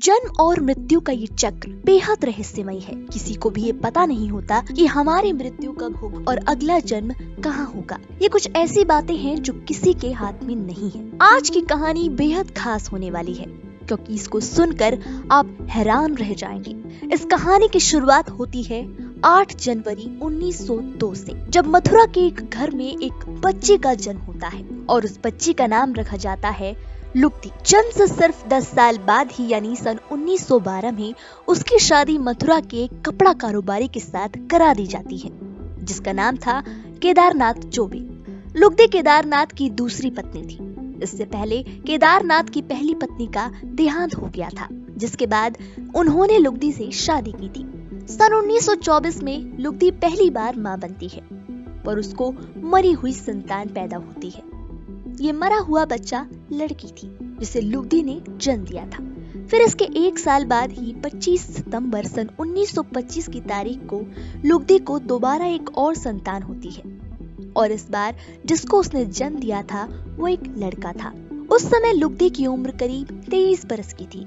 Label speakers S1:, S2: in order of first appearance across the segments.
S1: जन्म और मृत्यु का ये चक्र बेहद रहस्यमय है। किसी को भी ये पता नहीं होता कि हमारी मृत्यु कब होगी और अगला जन्म कहाँ होगा। ये कुछ ऐसी बातें हैं जो किसी के हाथ में नहीं है। आज की कहानी बेहद खास होने वाली है क्योंकि इसको सुनकर आप हैरान रह जाएंगे। इस कहानी की शुरुआत होती है 8 जनवरी 1902 से, जब मथुरा के एक घर में एक बच्चे का जन्म होता है और उस बच्चे का नाम रखा जाता है लुगदी। जन्म से सिर्फ 10 साल बाद ही यानी सन 1912 में उसकी शादी मथुरा के कपड़ा कारोबारी के साथ करा दी जाती है जिसका नाम था केदारनाथ चौबे। लुगदी केदारनाथ की दूसरी पत्नी थी। इससे पहले केदारनाथ की पहली पत्नी का देहांत हो गया था, जिसके बाद उन्होंने लुगदी से शादी की थी। सन 1924 में लुगदी पहली बार मां बनती है, पर उसको मरी हुई संतान पैदा होती है। ये मरा हुआ बच्चा लड़की थी जिसे लुगदी ने जन्म दिया था। फिर इसके 1 साल बाद ही 25 सितंबर सन 1925 की तारीख को लुगदी को दोबारा एक और संतान होती है और इस बार जिसको उसने जन्म दिया था वो एक लड़का था। उस समय लुगदी की उम्र करीब 23 बरस की थी।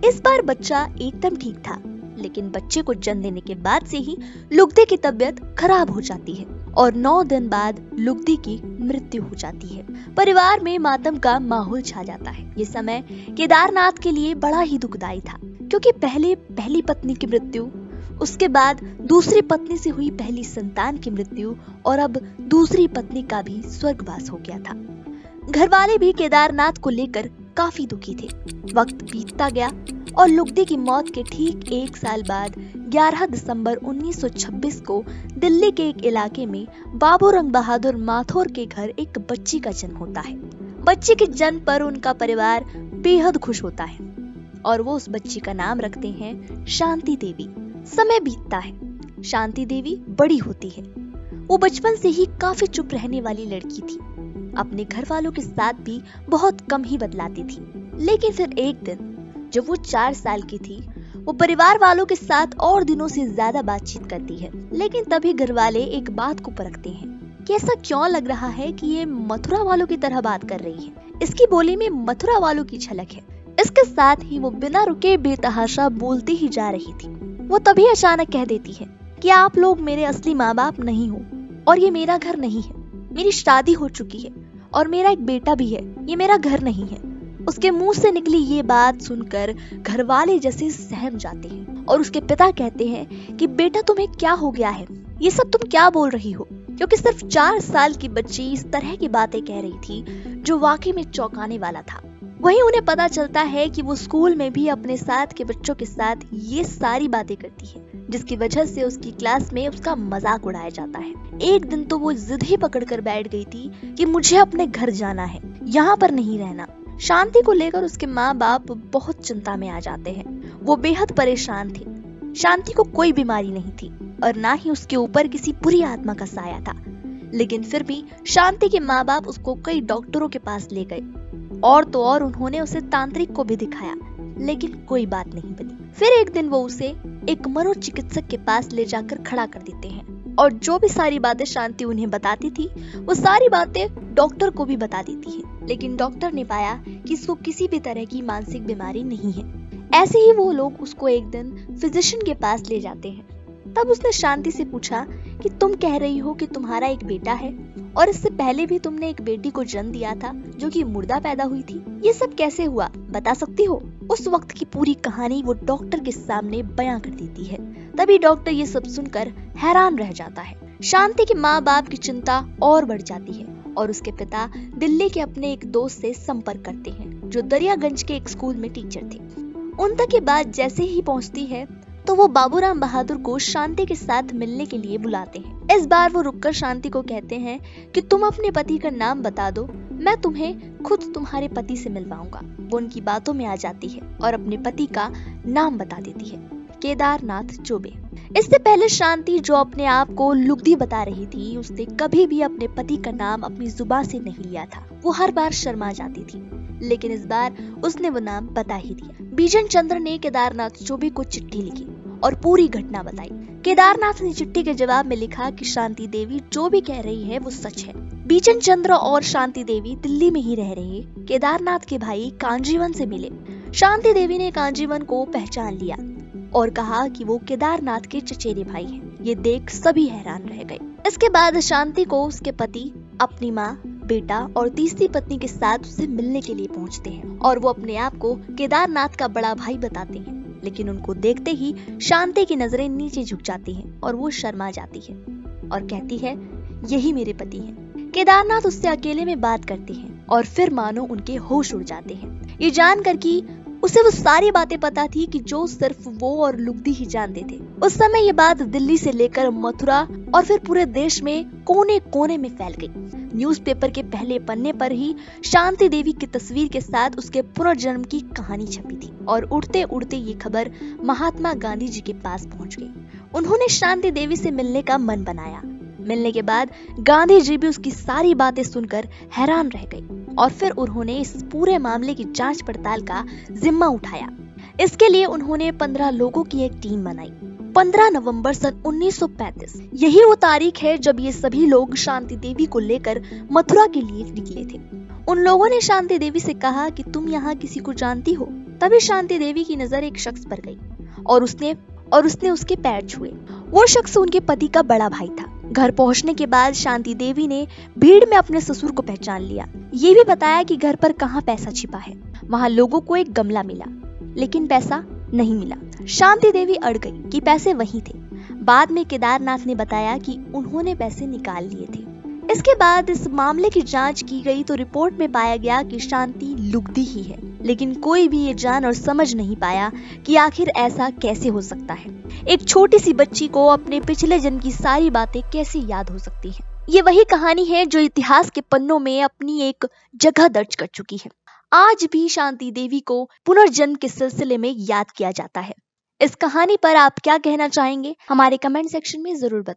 S1: इस बार बच्चा एकदम ठीक था, लेकिन बच्चे को जन्म देने के बाद से ही लुगदी की तबीयत खराब हो जाती है और 9 दिन बाद लुगदी की मृत्यु हो जाती है। परिवार में मातम का माहौल छा जाता है। ये समय केदारनाथ के लिए बड़ा ही दुखदाई था क्योंकि पहले पहली पत्नी की मृत्यु, उसके बाद दूसरी पत्नी से हुई पहली संतान की मृत्यु और अब दूसरी पत्नी का भी स्वर्गवास हो गया था। घर वाले भी केदारनाथ को लेकर काफी दुखी थे। वक्त बीतता गया और लुगदी की मौत के ठीक 1 साल बाद 11 दिसंबर 1926 को दिल्ली के एक इलाके में बाबूरंग बहादुर माथुर के घर एक बच्ची का जन्म होता है। बच्ची के जन्म पर उनका परिवार बेहद खुश होता है और वो उस बच्ची का नाम रखते हैं शांति देवी। समय बीतता है, शांति देवी बड़ी होती है। वो बचपन से ही काफी चुप रहने वाली लड़की थी। अपने घर वालों के साथ भी बहुत कम ही बतलाती थी। लेकिन फिर एक दिन जब वो 4 साल की थी, वो परिवार वालों के साथ और दिनों से ज्यादा बातचीत करती है। लेकिन तभी घर वाले एक बात को परखते हैं कि ऐसा क्यों लग रहा है कि ये मथुरा वालों की तरह बात कर रही है। इसकी बोली में मथुरा वालों की झलक है। इसके साथ ही वो बिना रुके बेतहाशा बोलती ही जा रही थी। वो तभी अचानक कह देती है कि आप लोग मेरे असली माँ बाप नहीं हो और ये मेरा घर नहीं है। मेरी शादी हो चुकी है और मेरा एक बेटा भी है। ये मेरा घर नहीं है। उसके मुंह से निकली ये बात सुनकर घर वाले जैसे सहम जाते हैं और उसके पिता कहते हैं कि बेटा तुम्हें क्या हो गया है, ये सब तुम क्या बोल रही हो, क्योंकि सिर्फ 4 साल की बच्ची इस तरह की बातें कह रही थी जो वाकई में चौंकाने वाला था। वहीं उन्हें पता चलता है कि वो स्कूल में भी अपने साथ के बच्चों के साथ ये सारी बातें करती है, जिसकी वजह से उसकी क्लास में उसका मजाक उड़ाया जाता है। एक दिन तो वो जिद ही पकड़ कर बैठ गई थी कि मुझे अपने घर जाना है, यहाँ पर नहीं रहना। शांति को लेकर उसके माँ बाप बहुत चिंता में आ जाते हैं। वो बेहद परेशान थे। शांति को कोई बीमारी नहीं थी और ना ही उसके ऊपर किसी बुरी आत्मा का साया था, लेकिन फिर भी शांति के माँ बाप उसको कई डॉक्टरों के पास ले गए और तो और उन्होंने उसे तांत्रिक को भी दिखाया, लेकिन कोई बात नहीं बनी। फिर एक दिन वो उसे एक मनोचिकित्सक के पास ले जाकर खड़ा कर देते हैं और जो भी सारी बातें शांति उन्हें बताती थी वो सारी बातें डॉक्टर को भी बता देती है, लेकिन डॉक्टर ने पाया कि इसको किसी भी तरह की मानसिक बीमारी नहीं है। ऐसे ही वो लोग उसको एक दिन फिजिशियन के पास ले जाते हैं। तब उसने शांति से पूछा कि तुम कह रही हो कि तुम्हारा एक बेटा है और इससे पहले भी तुमने एक बेटी को जन्म दिया था जो कि मुर्दा पैदा हुई थी, ये सब कैसे हुआ, बता सकती हो? उस वक्त की पूरी कहानी वो डॉक्टर के सामने बयां कर देती है। तभी डॉक्टर ये सब सुनकर हैरान रह जाता है। शांति के माँ बाप की चिंता और बढ़ जाती है और उसके पिता दिल्ली के अपने एक दोस्त से संपर्क करते हैं जो दरियागंज के एक स्कूल में टीचर थे। उन तक ये बात जैसे ही पहुंचती है तो वो बाबूराम बहादुर को शांति के साथ मिलने के लिए बुलाते हैं। इस बार वो रुककर शांति को कहते हैं कि तुम अपने पति का नाम बता दो, मैं तुम्हें खुद तुम्हारे पति से मिलवाऊंगा। वो उनकी बातों में आ जाती है और अपने पति का नाम बता देती है, केदारनाथ चौबे। इससे पहले शांति जो अपने आप को लुगदी बता रही थी, उसने कभी भी अपने पति का नाम अपनी जुबान से नहीं लिया था। वो हर बार शर्मा जाती थी, लेकिन इस बार उसने वो नाम बता ही दिया। बीजन चंद्र ने केदारनाथ चौबे को चिट्ठी लिखी और पूरी घटना बताई। केदारनाथ ने चिट्ठी के जवाब में लिखा कि शांति देवी जो भी कह रही है वो सच है। बीजन चंद्र और शांति देवी दिल्ली में ही रह रहे केदारनाथ के भाई कांजीवन से मिले। शांति देवी ने कांजीवन को पहचान लिया और कहा कि वो केदारनाथ के चचेरे भाई हैं। ये देख सभी हैरान रह गए। इसके बाद शांति को उसके पति, अपनी माँ, बेटा और तीसरी पत्नी के साथ उसे मिलने के लिए पहुंचते हैं और वो अपने आप को केदारनाथ का बड़ा भाई बताते हैं। लेकिन उनको देखते ही शांति की नजरें नीचे झुक जाती हैं और वो शर्मा जाती है और कहती है, यही मेरे पति हैं। केदारनाथ उससे अकेले में बात करते हैं और फिर मानो उनके होश उड़ जाते हैं, ये जानकर कि उसे वो सारी बातें पता थी कि जो सिर्फ वो और लुगदी ही जानते थे। उस समय ये बात दिल्ली से लेकर मथुरा और फिर पूरे देश में कोने कोने में फैल गई। न्यूज़पेपर के पहले पन्ने पर ही शांति देवी की तस्वीर के साथ उसके पुनर्जन्म की कहानी छपी थी और उड़ते उड़ते ये खबर महात्मा गांधी जी के पास पहुंच गई। उन्होंने शांति देवी से मिलने का मन बनाया। मिलने के बाद गांधी जी भी उसकी सारी बातें सुनकर हैरान रह गए और फिर उन्होंने इस पूरे मामले की जांच पड़ताल का जिम्मा उठाया। इसके लिए उन्होंने 15 लोगों की एक टीम बनाई। 15 नवंबर सन 1935 यही वो तारीख है जब ये सभी लोग शांति देवी को लेकर मथुरा के लिए निकले थे। उन लोगों ने शांति देवी से कहा कि तुम यहाँ किसी को जानती हो? तभी शांति देवी की नजर एक शख्स पर गई और उसने उसके पैर छुए। वो शख्स उनके पति का बड़ा भाई था। घर पहुंचने के बाद शांति देवी ने भीड़ में अपने ससुर को पहचान लिया। ये भी बताया कि घर पर कहाँ पैसा छिपा है। वहाँ लोगों को एक गमला मिला लेकिन पैसा नहीं मिला। शांति देवी अड़ गई कि पैसे वहीं थे। बाद में केदारनाथ ने बताया कि उन्होंने पैसे निकाल लिए थे। इसके बाद इस मामले की जांच की गई तो रिपोर्ट में पाया गया कि शांति लुगदी ही है, लेकिन कोई भी ये जान और समझ नहीं पाया कि आखिर ऐसा कैसे हो सकता है। एक छोटी सी बच्ची को अपने पिछले जन्म की सारी बातें कैसे याद हो सकती हैं? ये वही कहानी है जो इतिहास के पन्नों में अपनी एक जगह दर्ज कर चुकी है। आज भी शांति देवी को पुनर्जन्म के सिलसिले में याद किया जाता है। इस कहानी पर आप क्या कहना चाहेंगे? हमारे कमेंट सेक्शन में जरूर बताएं।